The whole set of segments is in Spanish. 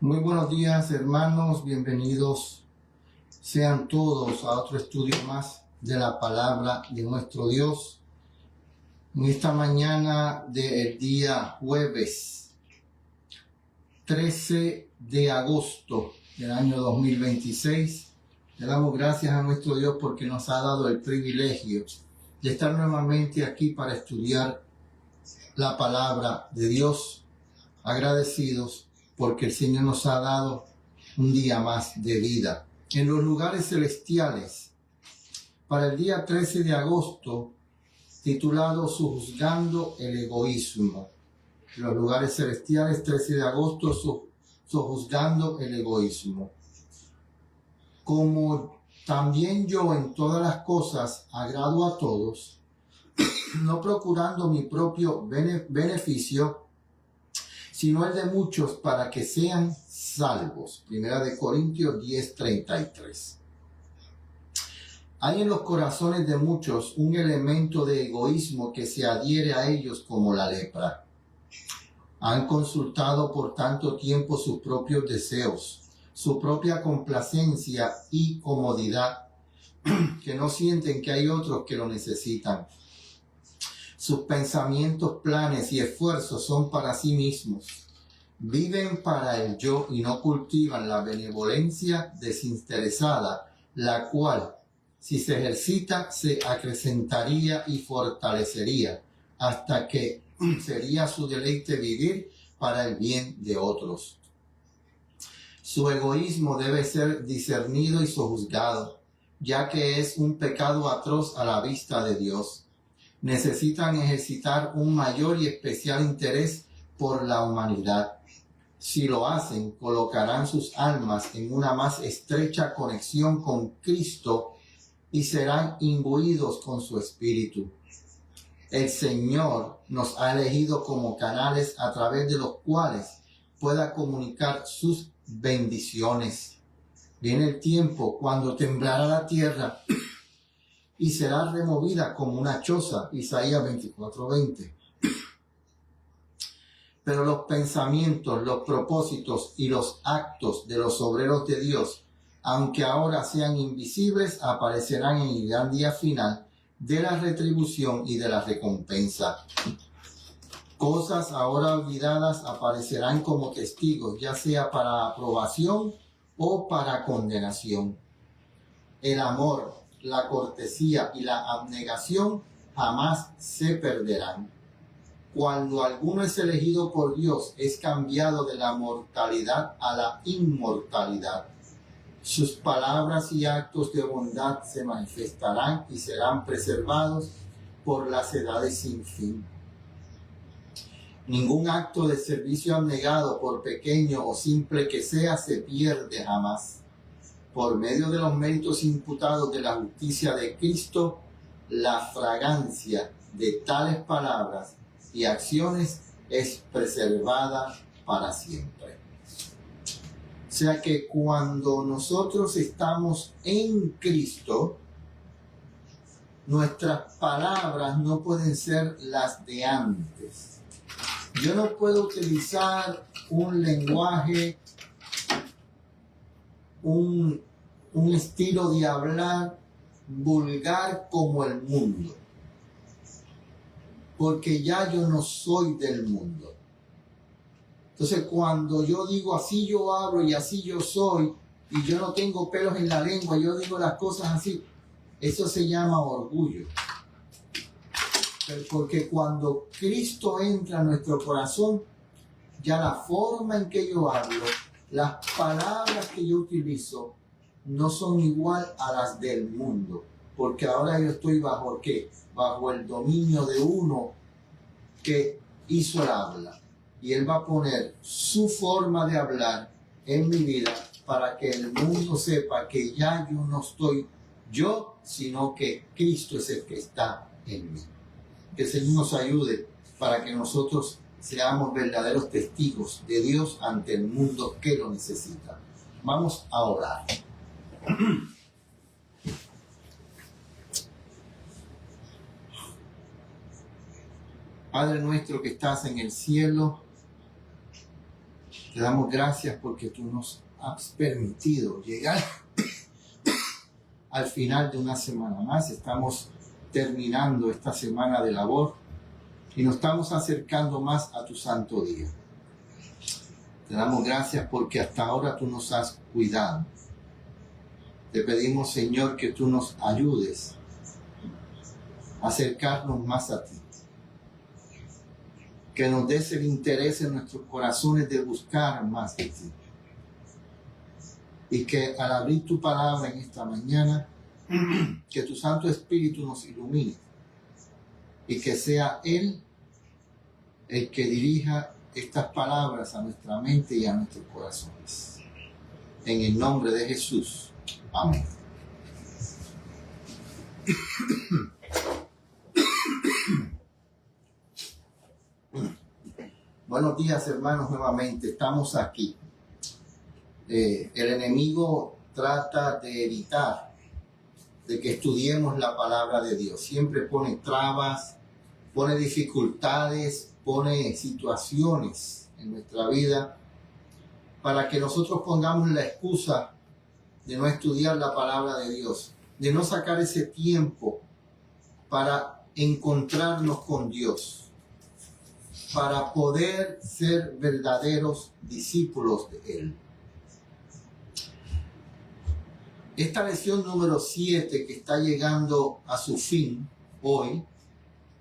Muy buenos días, hermanos, bienvenidos sean todos a otro estudio más de la palabra de nuestro Dios. En esta mañana del día jueves 13 de agosto del año 2026, le damos gracias a nuestro Dios porque nos ha dado el privilegio de estar nuevamente aquí para estudiar la palabra de Dios, agradecidos porque el Señor nos ha dado un día más de vida. En los lugares celestiales, para el día 13 de agosto, titulado Sojuzgando el egoísmo. En los lugares celestiales, 13 de agosto, Sojuzgando el egoísmo. Como también yo en todas las cosas agrado a todos, no procurando mi propio beneficio, sino el de muchos para que sean salvos. Primera de Corintios 10:33. Hay en los corazones de muchos un elemento de egoísmo que se adhiere a ellos como la lepra. Han consultado por tanto tiempo sus propios deseos, su propia complacencia y comodidad, que no sienten que hay otros que lo necesitan. Sus pensamientos, planes y esfuerzos son para sí mismos. Viven para el yo y no cultivan la benevolencia desinteresada, la cual, si se ejercita, se acrecentaría y fortalecería, hasta que sería su deleite vivir para el bien de otros. Su egoísmo debe ser discernido y sojuzgado, ya que es un pecado atroz a la vista de Dios. Necesitan ejercitar un mayor y especial interés por la humanidad. Si lo hacen, colocarán sus almas en una más estrecha conexión con Cristo y serán imbuidos con su espíritu. El Señor nos ha elegido como canales a través de los cuales pueda comunicar sus bendiciones. Viene el tiempo cuando temblará la tierra y será removida como una choza. Isaías 24:20. Pero los pensamientos, los propósitos y los actos de los obreros de Dios, aunque ahora sean invisibles, aparecerán en el gran día final de la retribución y de la recompensa. Cosas ahora olvidadas aparecerán como testigos, ya sea para aprobación o para condenación. El amor, la cortesía y la abnegación jamás se perderán. Cuando alguno es elegido por Dios, es cambiado de la mortalidad a la inmortalidad. Sus palabras y actos de bondad se manifestarán y serán preservados por las edades sin fin. Ningún acto de servicio abnegado, por pequeño o simple que sea, se pierde jamás. Por medio de los méritos imputados de la justicia de Cristo, la fragancia de tales palabras y acciones es preservada para siempre. O sea que cuando nosotros estamos en Cristo, nuestras palabras no pueden ser las de antes. Yo no puedo utilizar un lenguaje, un estilo de hablar vulgar como el mundo, porque ya yo no soy del mundo. Entonces, cuando yo digo así yo hablo y así yo soy, y yo no tengo pelos en la lengua, yo digo las cosas así, eso se llama orgullo. Porque cuando Cristo entra en nuestro corazón, ya la forma en que yo hablo, las palabras que yo utilizo, no son igual a las del mundo. Porque ahora yo estoy bajo ¿qué? Bajo el dominio de uno que hizo el habla. Y Él va a poner su forma de hablar en mi vida para que el mundo sepa que ya yo no estoy yo, sino que Cristo es el que está en mí. Que el Señor nos ayude para que nosotros seamos verdaderos testigos de Dios ante el mundo que lo necesita. Vamos a orar. Padre nuestro que estás en el cielo, Te damos gracias porque tú nos has permitido llegar al final de una semana más. Estamos terminando esta semana de labor y nos estamos acercando más a tu santo día. Te damos gracias porque hasta ahora tú nos has cuidado. Te pedimos, Señor, que tú nos ayudes a acercarnos más a ti. Que nos des el interés en nuestros corazones de buscar más de ti. Y que al abrir tu palabra en esta mañana, que tu Santo Espíritu nos ilumine. Y que sea Él el que dirija estas palabras a nuestra mente y a nuestros corazones. En el nombre de Jesús. Amén. Buenos días, hermanos, nuevamente. Estamos aquí. El enemigo trata de evitar de que estudiemos la palabra de Dios. Siempre pone trabas, pone dificultades, pone situaciones en nuestra vida para que nosotros pongamos la excusa de no estudiar la palabra de Dios, de no sacar ese tiempo para encontrarnos con Dios, para poder ser verdaderos discípulos de Él. Esta lección número 7 que está llegando a su fin hoy,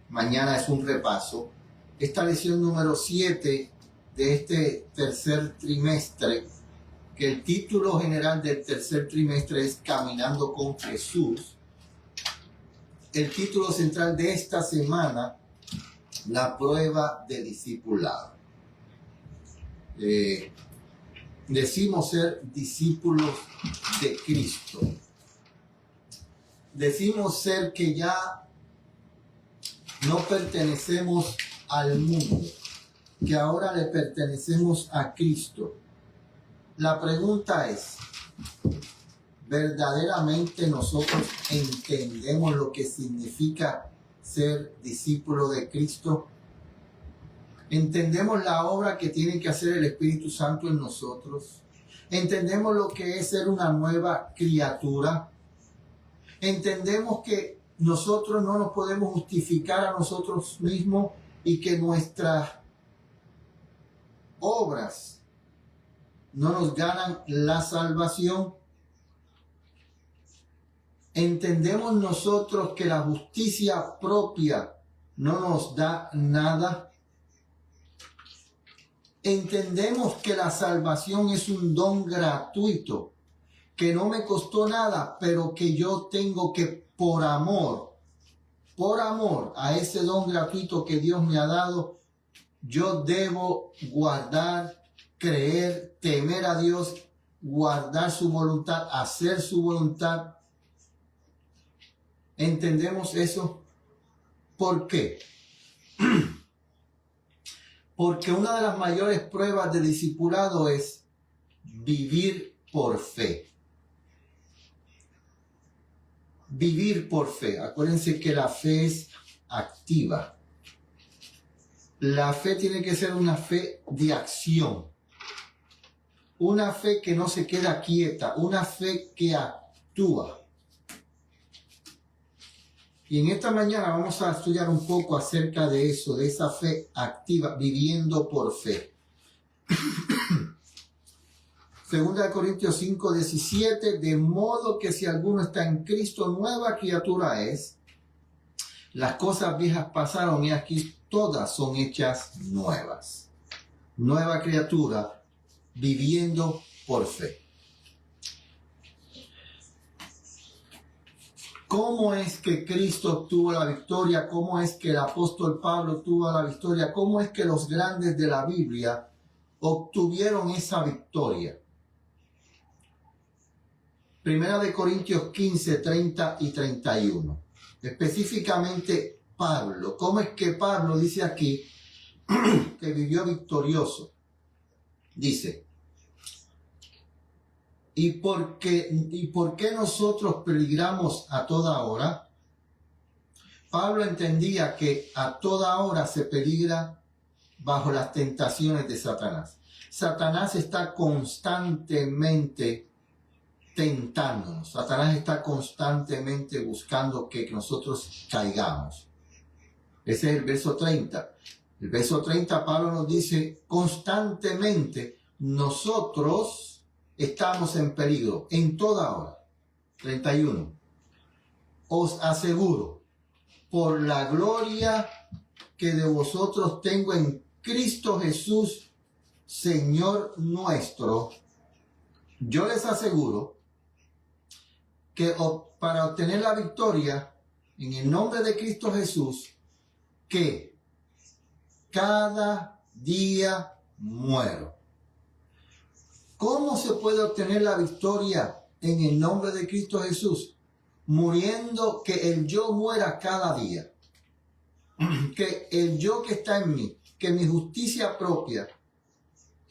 mañana es un repaso, esta lección número 7 de este tercer trimestre, que el título general del tercer trimestre es Caminando con Jesús. El título central de esta semana, la prueba de discipulado. Decimos ser discípulos de Cristo. Decimos ser que ya no pertenecemos al mundo, que ahora le pertenecemos a Cristo. La pregunta es, ¿verdaderamente nosotros entendemos lo que significa ser discípulo de Cristo? ¿Entendemos la obra que tiene que hacer el Espíritu Santo en nosotros? ¿Entendemos lo que es ser una nueva criatura? ¿Entendemos que nosotros no nos podemos justificar a nosotros mismos y que nuestras obras no nos ganan la salvación? ¿Entendemos nosotros que la justicia propia no nos da nada? ¿Entendemos que la salvación es un don gratuito, que no me costó nada, pero que yo tengo que por amor a ese don gratuito que Dios me ha dado, yo debo guardar, creer, temer a Dios, guardar su voluntad, hacer su voluntad? ¿Entendemos eso? ¿Por qué? Porque una de las mayores pruebas de discipulado es vivir por fe. Vivir por fe. Acuérdense que la fe es activa. La fe tiene que ser una fe de acción. Una fe que no se queda quieta. Una fe que actúa. Y en esta mañana vamos a estudiar un poco acerca de eso, de esa fe activa, viviendo por fe. 2 Corintios 5:17, de modo que si alguno está en Cristo, nueva criatura es. Las cosas viejas pasaron y aquí todas son hechas nuevas. Nueva criatura, viviendo por fe. ¿Cómo es que Cristo obtuvo la victoria? ¿Cómo es que el apóstol Pablo obtuvo la victoria? ¿Cómo es que los grandes de la Biblia obtuvieron esa victoria? 1 Corintios 15, 30 y 31. Específicamente Pablo. ¿Cómo es que Pablo dice aquí que vivió victorioso? Dice, ¿y por qué nosotros peligramos a toda hora? Pablo entendía que a toda hora se peligra bajo las tentaciones de Satanás. Satanás está constantemente tentándonos. Satanás está constantemente buscando que nosotros caigamos. Ese es el verso 30. El verso 30, Pablo nos dice, constantemente nosotros estamos en peligro, en toda hora. 31. Os aseguro, por la gloria que de vosotros tengo en Cristo Jesús, Señor nuestro, yo les aseguro que para obtener la victoria en el nombre de Cristo Jesús, que cada día muero. ¿Cómo se puede obtener la victoria en el nombre de Cristo Jesús? Muriendo, que el yo muera cada día. Que el yo que está en mí, que mi justicia propia,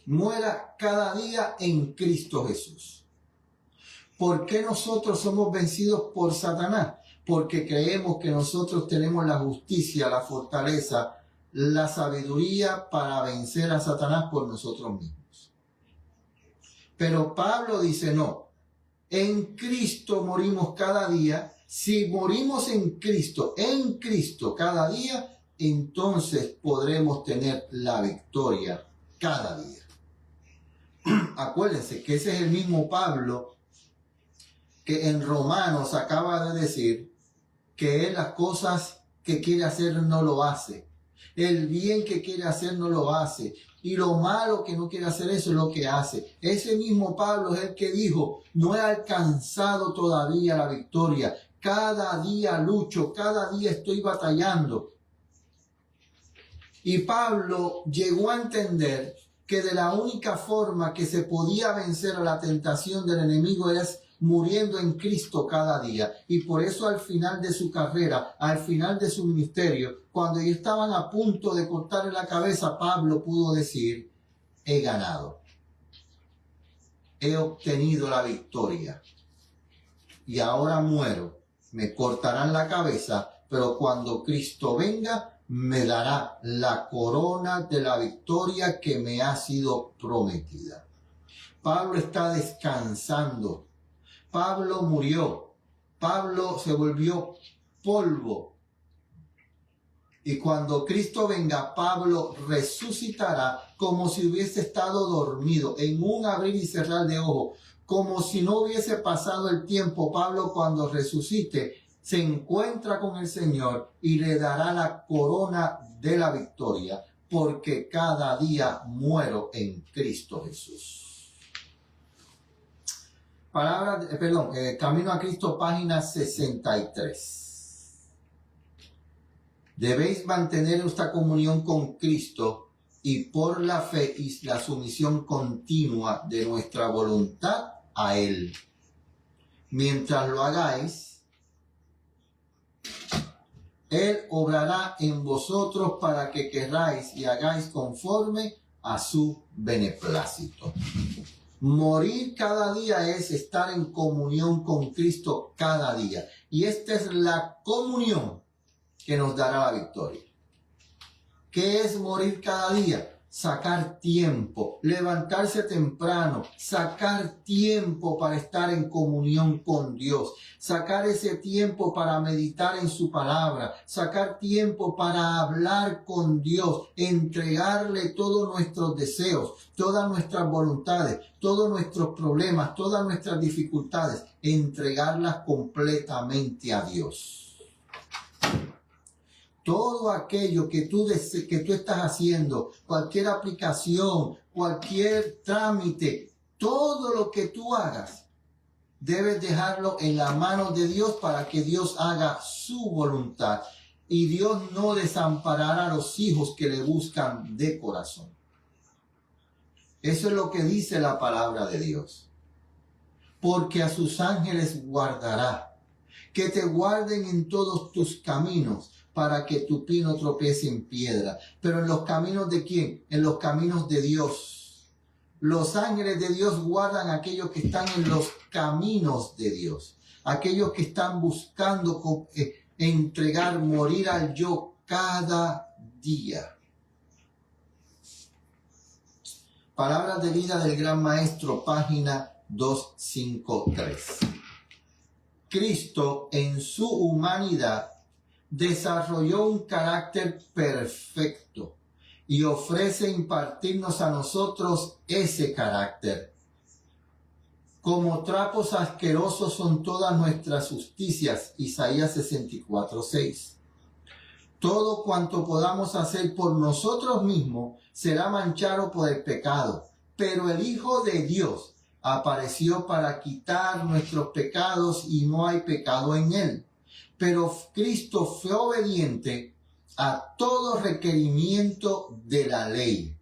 muera cada día en Cristo Jesús. ¿Por qué nosotros somos vencidos por Satanás? Porque creemos que nosotros tenemos la justicia, la fortaleza, la sabiduría para vencer a Satanás por nosotros mismos. Pero Pablo dice no, en Cristo morimos cada día. Si morimos en Cristo cada día, entonces podremos tener la victoria cada día. Acuérdense que ese es el mismo Pablo que en Romanos acaba de decir que él las cosas que quiere hacer no lo hace. El bien que quiere hacer no lo hace. Y lo malo que no quiere hacer, eso es lo que hace. Ese mismo Pablo es el que dijo, no he alcanzado todavía la victoria. Cada día lucho, cada día estoy batallando. Y Pablo llegó a entender que de la única forma que se podía vencer a la tentación del enemigo es muriendo en Cristo cada día. Y por eso al final de su carrera, al final de su ministerio, cuando ya estaban a punto de cortarle la cabeza, Pablo pudo decir, he ganado. He obtenido la victoria. Y ahora muero. Me cortarán la cabeza, pero cuando Cristo venga, me dará la corona de la victoria que me ha sido prometida. Pablo está descansando. Pablo murió. Pablo se volvió polvo. Y cuando Cristo venga, Pablo resucitará como si hubiese estado dormido, en un abrir y cerrar de ojos, como si no hubiese pasado el tiempo. Pablo, cuando resucite, se encuentra con el Señor y le dará la corona de la victoria, porque cada día muero en Cristo Jesús. Camino a Cristo, página 63. Debéis mantener esta comunión con Cristo y por la fe y la sumisión continua de nuestra voluntad a Él. Mientras lo hagáis, Él obrará en vosotros para que querráis y hagáis conforme a su beneplácito. Morir cada día es estar en comunión con Cristo cada día. Y esta es la comunión que nos dará la victoria. ¿Qué es morir cada día? Sacar tiempo, levantarse temprano, sacar tiempo para estar en comunión con Dios, sacar ese tiempo para meditar en su palabra, sacar tiempo para hablar con Dios, entregarle todos nuestros deseos, todas nuestras voluntades, todos nuestros problemas, todas nuestras dificultades, entregarlas completamente a Dios. Todo aquello que tú estás haciendo, cualquier aplicación, cualquier trámite, todo lo que tú hagas, debes dejarlo en la mano de Dios para que Dios haga su voluntad. Y Dios no desamparará a los hijos que le buscan de corazón. Eso es lo que dice la palabra de Dios. Porque a sus ángeles guardará, que te guarden en todos tus caminos, para que tu pie no tropiece en piedra. Pero ¿en los caminos de quién? En los caminos de Dios. Los ángeles de Dios guardan a aquellos que están en los caminos de Dios. Aquellos que están buscando entregar, morir al yo cada día. Palabras de vida del Gran Maestro, página 253. Cristo en su humanidad desarrolló un carácter perfecto y ofrece impartirnos a nosotros ese carácter. Como trapos asquerosos son todas nuestras justicias, Isaías 64:6. Todo cuanto podamos hacer por nosotros mismos será manchado por el pecado, pero el Hijo de Dios apareció para quitar nuestros pecados y no hay pecado en él. Pero Cristo fue obediente a todo requerimiento de la ley.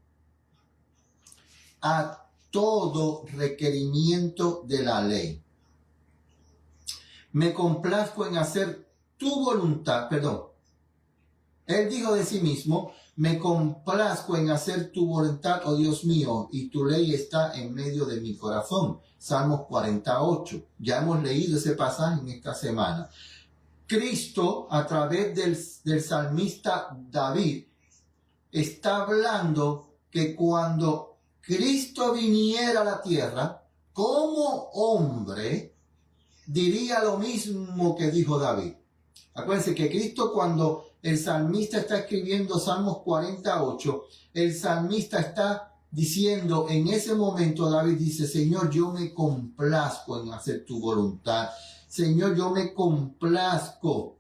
A todo requerimiento de la ley. Me complazco en hacer tu voluntad, Él dijo de sí mismo, me complazco en hacer tu voluntad, oh Dios mío, y tu ley está en medio de mi corazón. Salmos 48. Ya hemos leído ese pasaje en esta semana. Cristo, a través del salmista David, está hablando que cuando Cristo viniera a la tierra, como hombre, diría lo mismo que dijo David. Acuérdense que Cristo, cuando el salmista está escribiendo Salmos 48, el salmista está diciendo, en ese momento David dice, Señor, yo me complazco en hacer tu voluntad. Señor, yo me complazco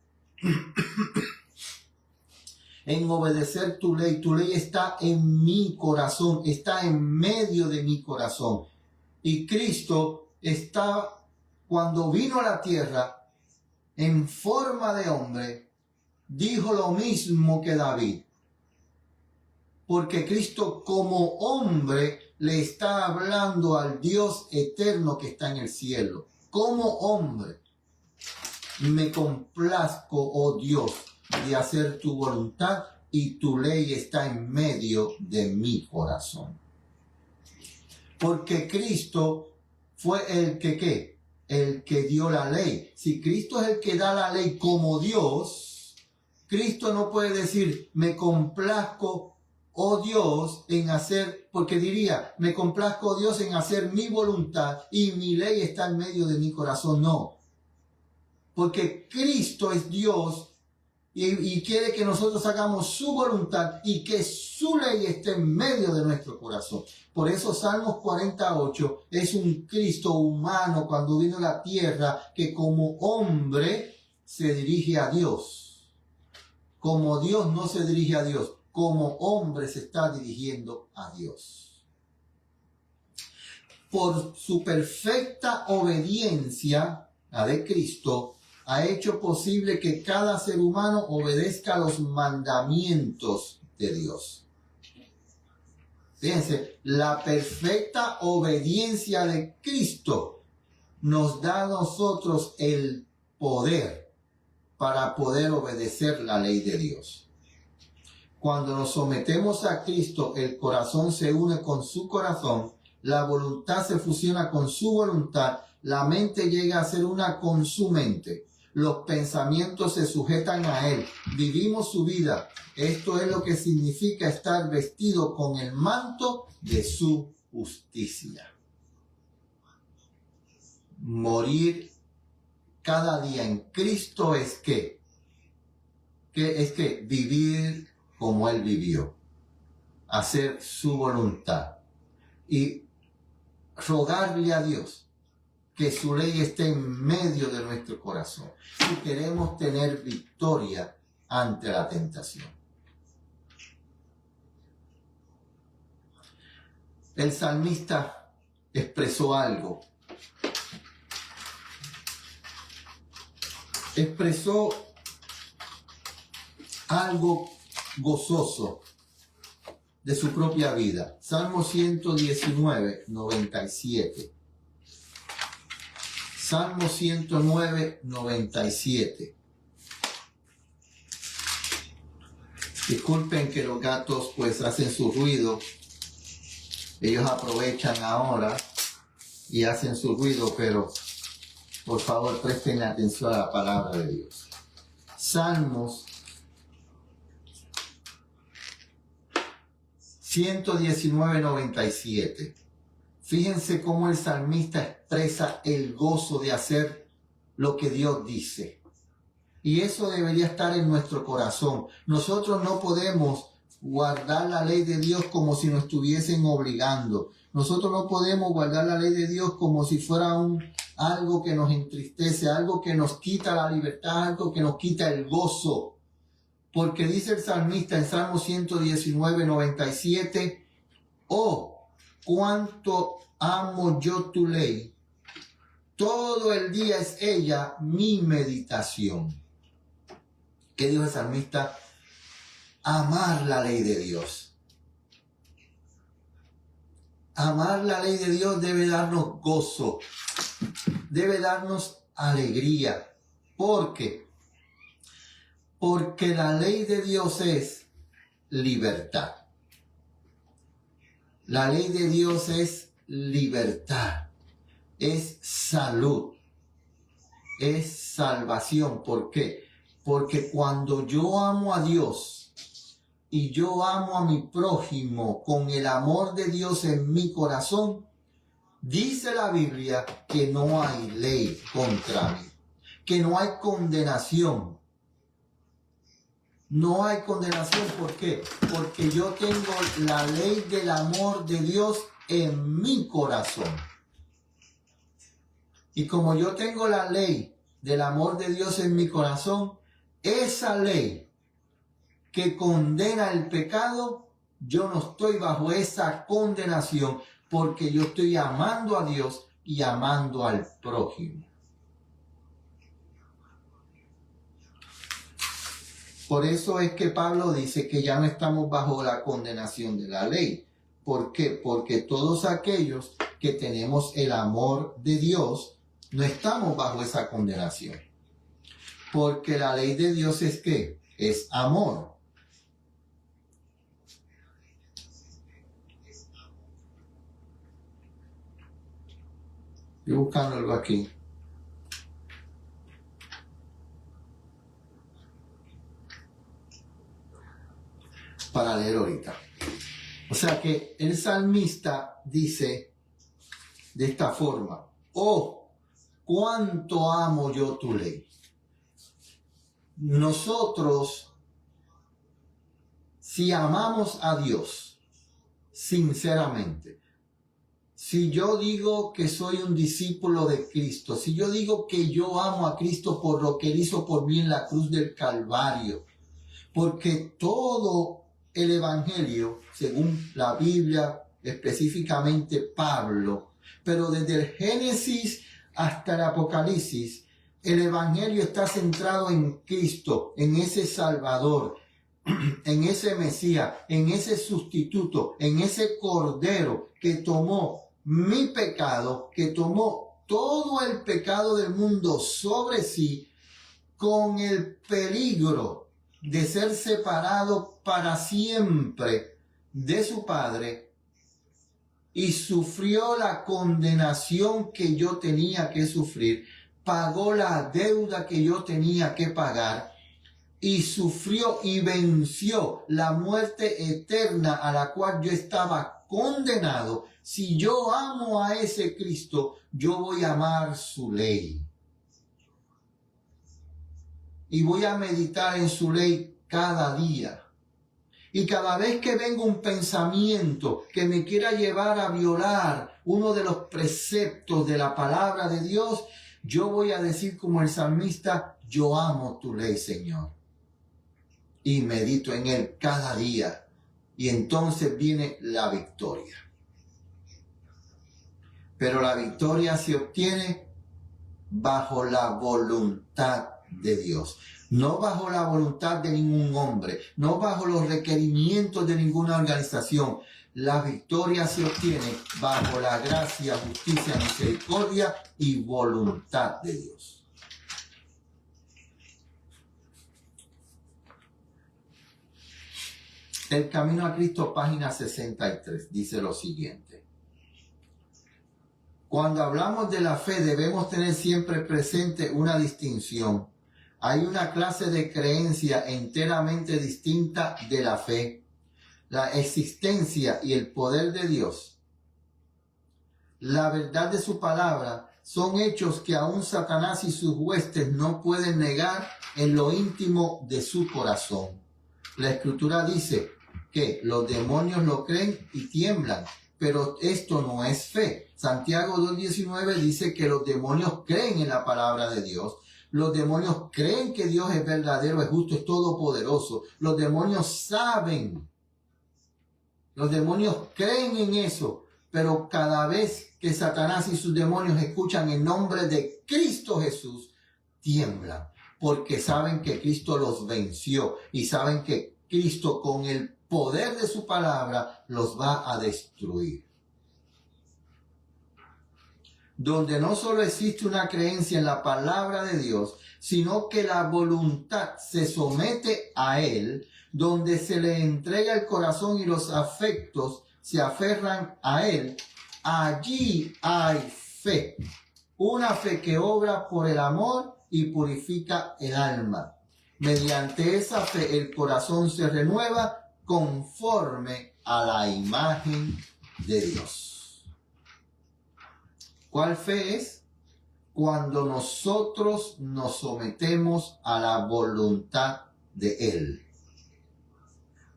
en obedecer tu ley. Tu ley está en mi corazón, está en medio de mi corazón. Y Cristo está, cuando vino a la tierra, en forma de hombre, dijo lo mismo que David. Porque Cristo como hombre le está hablando al Dios eterno que está en el cielo. Como hombre, me complazco, oh Dios, de hacer tu voluntad y tu ley está en medio de mi corazón. Porque Cristo fue el que, ¿qué? El que dio la ley. Si Cristo es el que da la ley como Dios, Cristo no puede decir, me complazco, oh Dios, en hacer, porque diría, me complazco, oh Dios, en hacer mi voluntad y mi ley está en medio de mi corazón. No. Porque Cristo es Dios y quiere que nosotros hagamos su voluntad y que su ley esté en medio de nuestro corazón. Por eso Salmos 48 es un Cristo humano cuando vino a la tierra que como hombre se dirige a Dios. Como Dios no se dirige a Dios, como hombre se está dirigiendo a Dios. Por su perfecta obediencia, la de Cristo, ha hecho posible que cada ser humano obedezca a los mandamientos de Dios. Fíjense, la perfecta obediencia de Cristo nos da a nosotros el poder para poder obedecer la ley de Dios. Cuando nos sometemos a Cristo, el corazón se une con su corazón, la voluntad se fusiona con su voluntad, la mente llega a ser una con su mente. Los pensamientos se sujetan a Él. Vivimos su vida. Esto es lo que significa estar vestido con el manto de su justicia. Morir cada día en Cristo es que vivir como Él vivió. Hacer su voluntad. Y rogarle a Dios que su ley esté en medio de nuestro corazón. Si queremos tener victoria ante la tentación. El salmista expresó algo. Expresó algo gozoso de su propia vida. Salmo 119, 97. Salmo 109, 97. Disculpen que los gatos pues hacen su ruido. Ellos aprovechan ahora y hacen su ruido, pero por favor presten atención a la palabra de Dios. Salmos 119:97. Fíjense cómo el salmista expresa el gozo de hacer lo que Dios dice. Y eso debería estar en nuestro corazón. Nosotros no podemos guardar la ley de Dios como si nos estuviesen obligando. Nosotros no podemos guardar la ley de Dios como si fuera algo que nos entristece, algo que nos quita la libertad, algo que nos quita el gozo. Porque dice el salmista en Salmo 119:97, oh, cuánto amo yo tu ley, todo el día es ella mi meditación. ¿Qué dijo el salmista? Amar la ley de Dios. Amar la ley de Dios debe darnos gozo, debe darnos alegría. ¿Por qué? Porque la ley de Dios es libertad. La ley de Dios es libertad, es salud, es salvación. ¿Por qué? Porque cuando yo amo a Dios y yo amo a mi prójimo con el amor de Dios en mi corazón, dice la Biblia que no hay ley contra mí, que no hay condenación. No hay condenación. ¿Por qué? Porque yo tengo la ley del amor de Dios en mi corazón. Y como yo tengo la ley del amor de Dios en mi corazón, esa ley que condena el pecado, yo no estoy bajo esa condenación porque yo estoy amando a Dios y amando al prójimo. Por eso es que Pablo dice que ya no estamos bajo la condenación de la ley. ¿Por qué? Porque todos aquellos que tenemos el amor de Dios, no estamos bajo esa condenación. Porque la ley de Dios es ¿qué? Es amor. Estoy buscando algo aquí. Para leer ahorita. O sea que el salmista dice de esta forma: oh, cuánto amo yo tu ley. Nosotros, si amamos a Dios sinceramente, si yo digo que soy un discípulo de Cristo, si yo digo que yo amo a Cristo por lo que Él hizo por mí en la cruz del Calvario, porque todo el Evangelio, según la Biblia, específicamente Pablo, pero desde el Génesis hasta el Apocalipsis, el Evangelio está centrado en Cristo, en ese Salvador, en ese Mesías, en ese sustituto, en ese Cordero que tomó mi pecado, que tomó todo el pecado del mundo sobre sí, con el peligro de ser separado para siempre de su Padre, y sufrió la condenación que yo tenía que sufrir, pagó la deuda que yo tenía que pagar, y sufrió y venció la muerte eterna a la cual yo estaba condenado. Si yo amo a ese Cristo, yo voy a amar su ley. Y voy a meditar en su ley cada día. Y cada vez que venga un pensamiento que me quiera llevar a violar uno de los preceptos de la palabra de Dios, yo voy a decir como el salmista: yo amo tu ley, Señor. Y medito en él cada día. Y entonces viene la victoria. Pero la victoria se obtiene bajo la voluntad de Dios, no bajo la voluntad de ningún hombre, no bajo los requerimientos de ninguna organización. La victoria se obtiene bajo la gracia, justicia, misericordia y voluntad de Dios. El Camino a Cristo, página 63, dice lo siguiente: cuando hablamos de la fe debemos tener siempre presente una distinción. Hay una clase de creencia enteramente distinta de la fe. la existencia y el poder de Dios, la verdad de su palabra, son hechos que aún Satanás y sus huestes no pueden negar en lo íntimo de su corazón. La Escritura dice que los demonios lo creen y tiemblan, pero esto no es fe. Santiago 2:19 dice que los demonios creen en la palabra de Dios. Los demonios creen que Dios es verdadero, es justo, es todopoderoso. Los demonios saben. Los demonios creen en eso. Pero cada vez que Satanás y sus demonios escuchan el nombre de Cristo Jesús, tiemblan. Porque saben que Cristo los venció. Y saben que Cristo, con el poder de su palabra, los va a destruir. Donde no solo existe una creencia en la palabra de Dios, sino que la voluntad se somete a Él, donde se le entrega el corazón y los afectos se aferran a Él, allí hay fe. Una fe que obra por el amor y purifica el alma. Mediante esa fe el corazón se renueva conforme a la imagen de Dios. ¿Cuál fe es? Cuando nosotros nos sometemos a la voluntad de Él.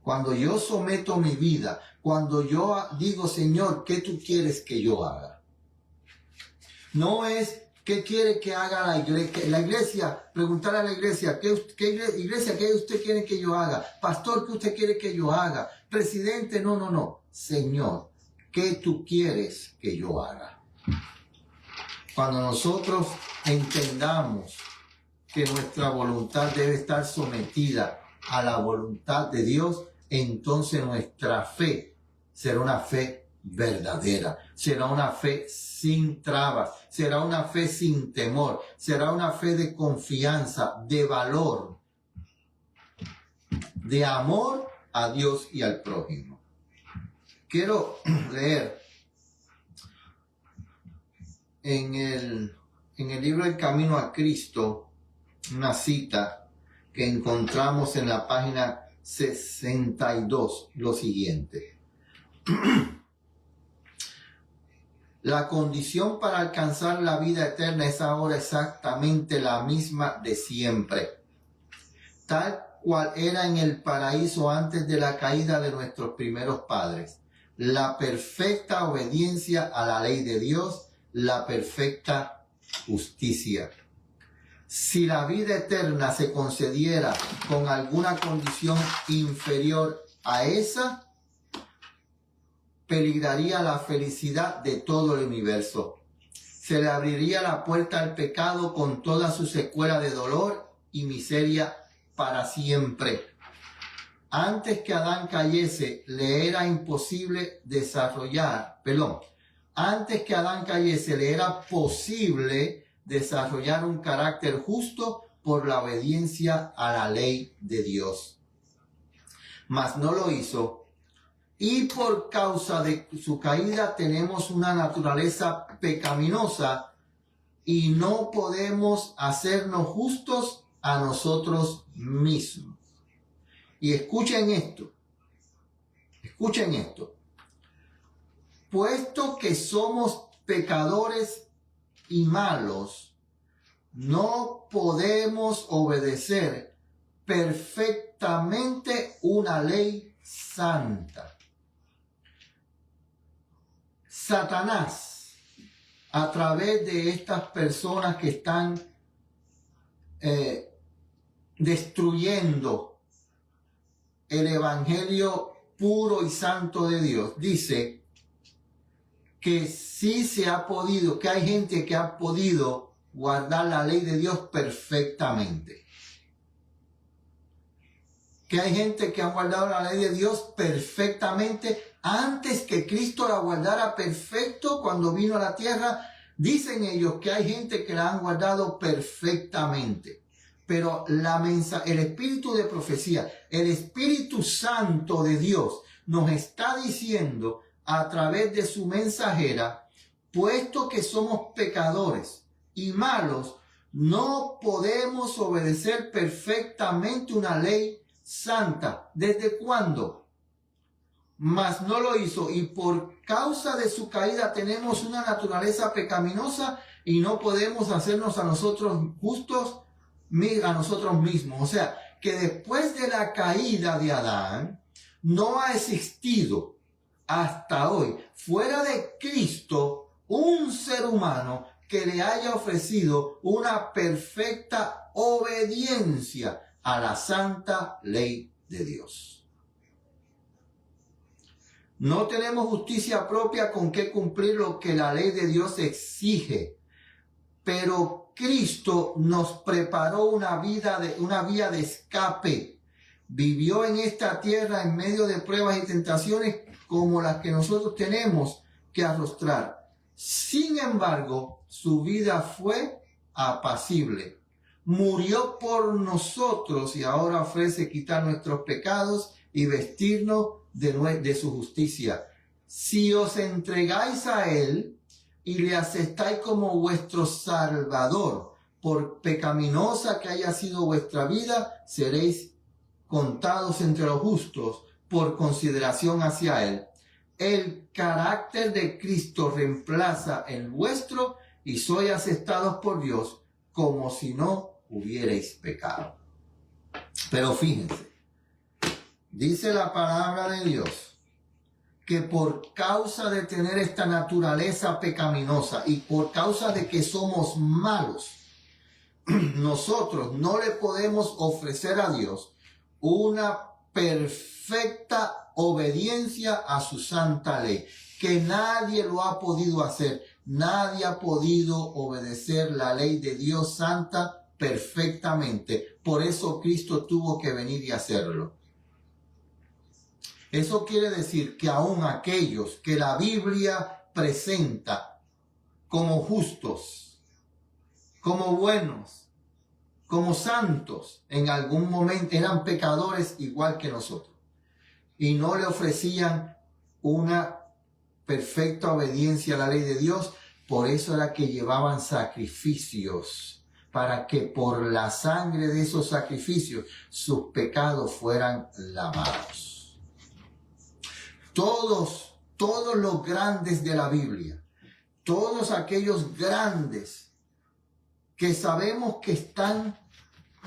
Cuando yo someto mi vida, cuando yo digo, Señor, ¿qué tú quieres que yo haga? No es ¿qué quiere que haga la iglesia? La iglesia, preguntar a la iglesia, iglesia, ¿qué usted quiere que yo haga? Pastor, ¿qué usted quiere que yo haga? Presidente, no. Señor, ¿qué tú quieres que yo haga? Cuando nosotros entendamos que nuestra voluntad debe estar sometida a la voluntad de Dios, entonces nuestra fe será una fe verdadera, será una fe sin trabas, será una fe sin temor, será una fe de confianza, de valor, de amor a Dios y al prójimo. Quiero leer en el libro El Camino a Cristo una cita que encontramos en la página 62, lo siguiente. La condición para alcanzar la vida eterna es ahora exactamente la misma de siempre, tal cual era en el paraíso antes de la caída de nuestros primeros padres. La perfecta obediencia a la ley de Dios, la perfecta justicia. Si la vida eterna se concediera con alguna condición inferior a esa, peligraría la felicidad de todo el universo. Se le abriría la puerta al pecado con toda su secuela de dolor y miseria para siempre. Antes que Adán cayese, le era posible desarrollar un carácter justo por la obediencia a la ley de Dios. Mas no lo hizo, y por causa de su caída tenemos una naturaleza pecaminosa y no podemos hacernos justos a nosotros mismos. Y escuchen esto. Puesto que somos pecadores y malos, no podemos obedecer perfectamente una ley santa. Satanás, a través de estas personas que están destruyendo el evangelio puro y santo de Dios, dice que sí se ha podido, que hay gente que ha podido guardar la ley de Dios perfectamente. Que hay gente que ha guardado la ley de Dios perfectamente antes que Cristo la guardara perfecto cuando vino a la tierra. Dicen ellos que hay gente que la han guardado perfectamente. Pero el espíritu de profecía, el Espíritu Santo de Dios nos está diciendo a través de su mensajera, puesto que somos pecadores y malos, no podemos obedecer perfectamente una ley santa. ¿Desde cuándo? mas no lo hizo, y por causa de su caída tenemos una naturaleza pecaminosa y no podemos hacernos a nosotros justos a nosotros mismos. O sea, que después de la caída de Adán, no ha existido hasta hoy, fuera de Cristo, un ser humano que le haya ofrecido una perfecta obediencia a la santa ley de Dios. No tenemos justicia propia con que cumplir lo que la ley de Dios exige, pero Cristo nos preparó una vía de escape. Vivió en esta tierra en medio de pruebas y tentaciones como las que nosotros tenemos que arrostrar. Sin embargo, su vida fue apacible. Murió por nosotros y ahora ofrece quitar nuestros pecados y vestirnos de su justicia. Si os entregáis a Él y le aceptáis como vuestro Salvador, por pecaminosa que haya sido vuestra vida, seréis contados entre los justos por consideración hacia Él. El carácter de Cristo reemplaza el vuestro y sois aceptados por Dios como si no hubierais pecado. Pero fíjense, dice la palabra de Dios que por causa de tener esta naturaleza pecaminosa y por causa de que somos malos, nosotros no le podemos ofrecer a Dios una perfecta obediencia a su santa ley, que nadie lo ha podido hacer. Nadie ha podido obedecer la ley de Dios santa perfectamente. Por eso Cristo tuvo que venir y hacerlo. Eso quiere decir que aún aquellos que la Biblia presenta como justos, como buenos, como santos, en algún momento eran pecadores igual que nosotros y no le ofrecían una perfecta obediencia a la ley de Dios. Por eso era que llevaban sacrificios, para que por la sangre de esos sacrificios sus pecados fueran lavados. Todos los grandes de la Biblia, todos aquellos grandes que sabemos que están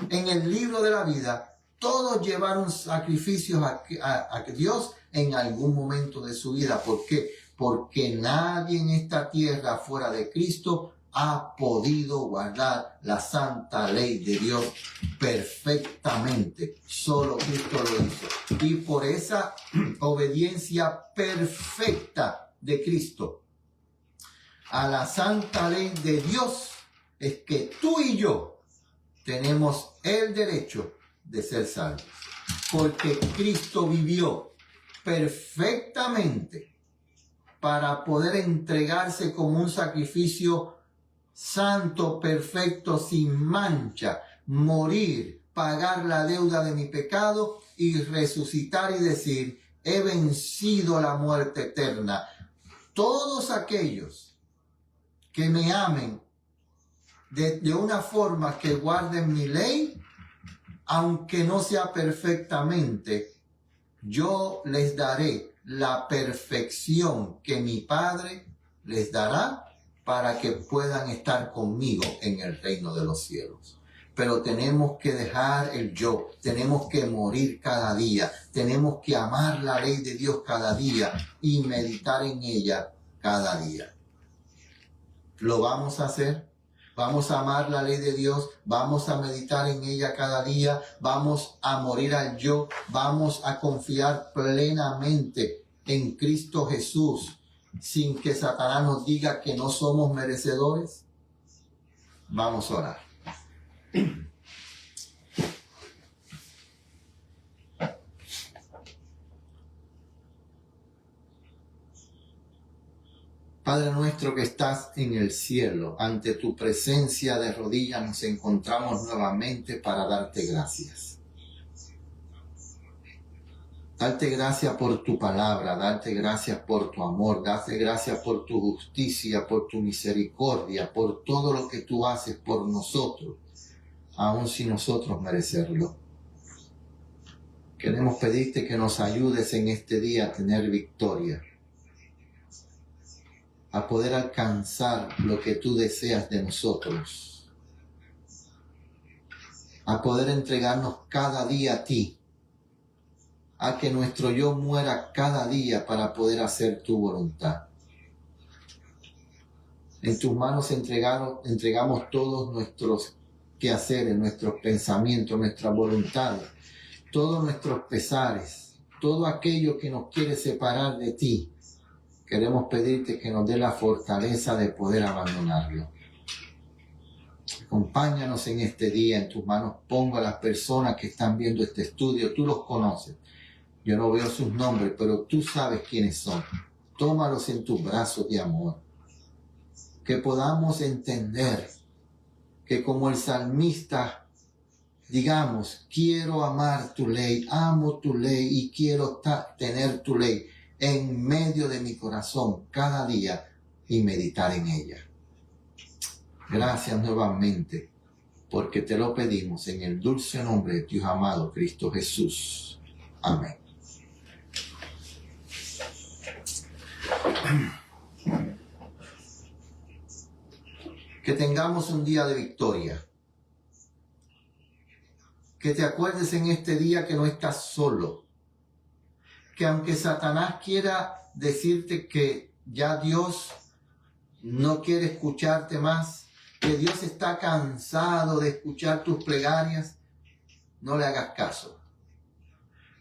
en el libro de la vida, todos llevaron sacrificios a Dios en algún momento de su vida. ¿Por qué? Porque nadie en esta tierra fuera de Cristo ha podido guardar la santa ley de Dios perfectamente. Solo Cristo lo hizo. Y por esa obediencia perfecta de Cristo a la santa ley de Dios es que tú y yo tenemos el derecho de ser salvos. Porque Cristo vivió perfectamente para poder entregarse como un sacrificio santo, perfecto, sin mancha, morir, pagar la deuda de mi pecado y resucitar y decir, he vencido la muerte eterna. Todos aquellos que me amen de una forma que guarden mi ley, aunque no sea perfectamente, yo les daré la perfección que mi Padre les dará para que puedan estar conmigo en el reino de los cielos. Pero tenemos que dejar el yo, tenemos que morir cada día, tenemos que amar la ley de Dios cada día y meditar en ella cada día. ¿Lo vamos a hacer? Vamos a amar la ley de Dios, vamos a meditar en ella cada día, vamos a morir al yo, vamos a confiar plenamente en Cristo Jesús, sin que Satanás nos diga que no somos merecedores. Vamos a orar. Padre nuestro que estás en el cielo, ante tu presencia de rodillas nos encontramos nuevamente para darte gracias. Darte gracias por tu palabra, darte gracias por tu amor, darte gracias por tu justicia, por tu misericordia, por todo lo que tú haces por nosotros, aun sin nosotros merecerlo. Queremos pedirte que nos ayudes en este día a tener victoria, a poder alcanzar lo que tú deseas de nosotros, a poder entregarnos cada día a ti, a que nuestro yo muera cada día para poder hacer tu voluntad. En tus manos entregamos todos nuestros quehaceres, nuestros pensamientos, nuestras voluntades, todos nuestros pesares, todo aquello que nos quiere separar de ti. Queremos pedirte que nos dé la fortaleza de poder abandonarlo. Acompáñanos en este día, en tus manos pongo a las personas que están viendo este estudio, tú los conoces. Yo no veo sus nombres, pero tú sabes quiénes son. Tómalos en tus brazos de amor. Que podamos entender que como el salmista, digamos, quiero amar tu ley, amo tu ley y quiero tener tu ley en medio de mi corazón cada día y meditar en ella. Gracias nuevamente, porque te lo pedimos en el dulce nombre de tu amado Cristo Jesús. Amén. Que tengamos un día de victoria. Que te acuerdes en este día que no estás solo. Que aunque Satanás quiera decirte que ya Dios no quiere escucharte más, que Dios está cansado de escuchar tus plegarias, no le hagas caso.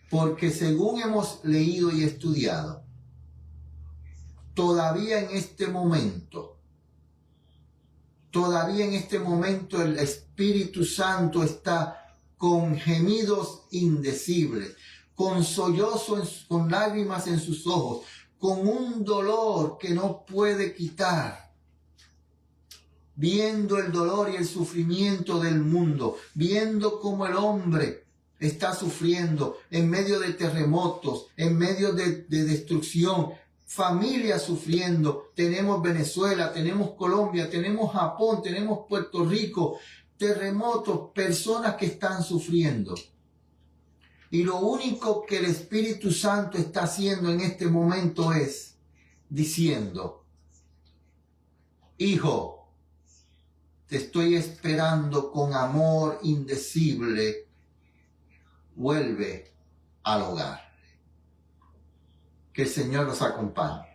Porque según hemos leído y estudiado, todavía en este momento el Espíritu Santo está con gemidos indecibles, con sollozos, con lágrimas en sus ojos, con un dolor que no puede quitar, viendo el dolor y el sufrimiento del mundo, viendo cómo el hombre está sufriendo en medio de terremotos, en medio de destrucción, familias sufriendo. Tenemos Venezuela, tenemos Colombia, tenemos Japón, tenemos Puerto Rico, terremotos, personas que están sufriendo. Y lo único que el Espíritu Santo está haciendo en este momento es diciendo: hijo, te estoy esperando con amor indecible, vuelve al hogar. Que el Señor nos acompañe.